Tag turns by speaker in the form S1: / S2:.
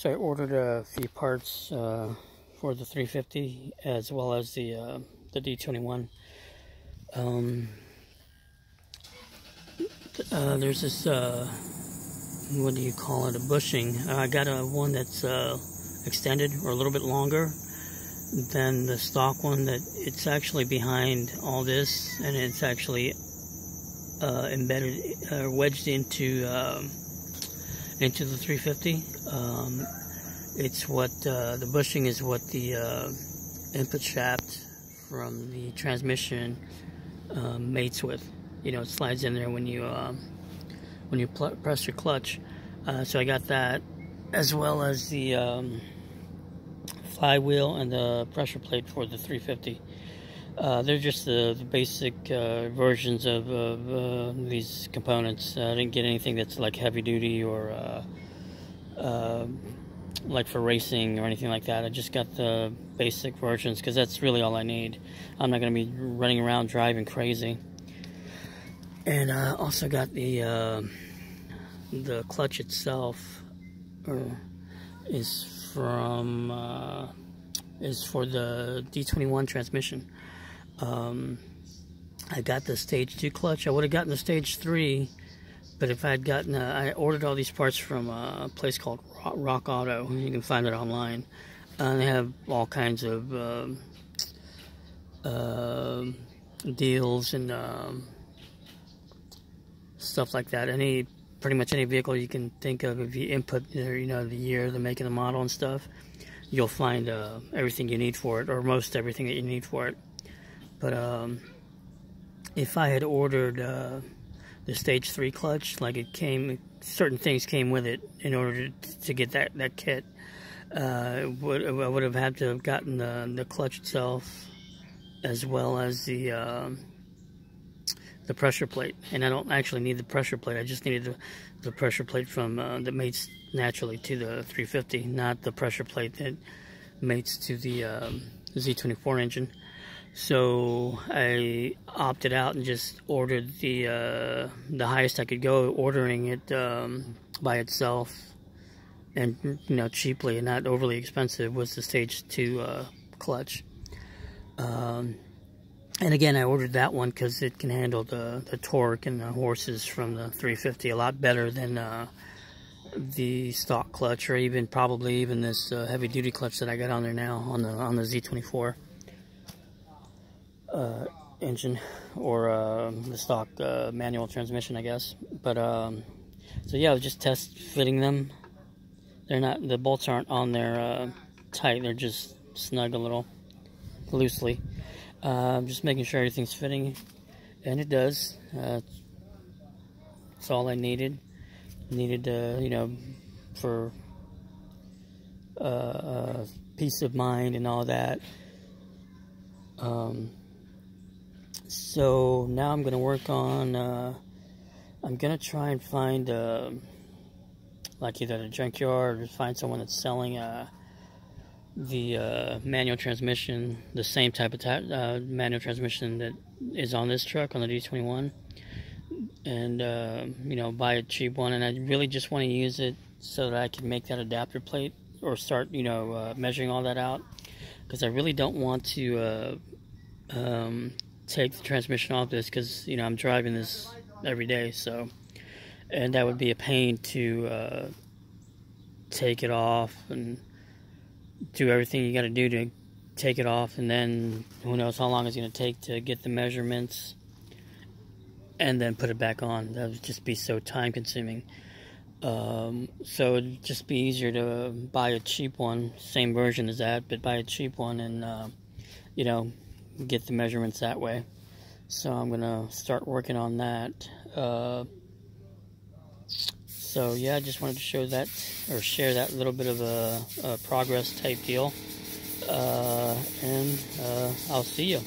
S1: So I ordered a few parts for the 350 as well as the D21. There's this what do you call it? A bushing. I got one that's extended or a little bit longer than the stock one. That it's actually behind all this, and it's actually embedded, wedged into the 350. It's what the bushing is what the input shaft from the transmission mates with. You know, it slides in there when you press your clutch. So I got that, as well as the flywheel and the pressure plate for the 350. They're just the basic versions of these components. I didn't get anything that's like heavy duty or like for racing or anything like that. I just got the basic versions because that's really all I need. I'm not going to be running around driving crazy. And I also got the clutch itself is for the D21 transmission. I got the stage 2 clutch. I would have gotten the stage 3, but if I had gotten I ordered all these parts from a place called Rock Auto. You can find it online. They have all kinds of deals and stuff like that. Pretty much any vehicle you can think of, if you input the year, the make and the model and stuff, you'll find everything you need for it, or most everything that you need for it. But if I had ordered the stage 3 clutch, like certain things came with it in order to get that kit. I would have had to have gotten the clutch itself, as well as the pressure plate. And I don't actually need the pressure plate. I just needed the pressure plate from that mates naturally to the 350, not the pressure plate that mates to the Z24 engine. So I opted out and just ordered the highest I could go, ordering it by itself, and cheaply and not overly expensive, was the stage 2 clutch. And again, I ordered that one because it can handle the torque and the horses from the 350 a lot better than the stock clutch, or probably even this heavy duty clutch that I got on there now on the Z24 engine, or the stock manual transmission, I guess. But so yeah, I was just test fitting them. The bolts aren't on there tight, they're just snug a little loosely. Just making sure everything's fitting, and it does. That's all I needed for peace of mind and all that. So now I'm going to work on, I'm going to try and find like either a junkyard or find someone that's selling the manual transmission, the same type of manual transmission that is on this truck, on the D21, and buy a cheap one. And I really just want to use it so that I can make that adapter plate, or start measuring all that out, because I really don't want to take the transmission off this, because I'm driving this every day, so, and that would be a pain to take it off and do everything you got to do to take it off, and then who knows how long it's going to take to get the measurements and then put it back on. That would just be so time consuming. So it'd just be easier to buy a cheap one, same version as that, but buy a cheap one and get the measurements that way. So I'm gonna start working on that. So yeah, I just wanted to show that, or share that little bit of a progress type deal. And I'll see you.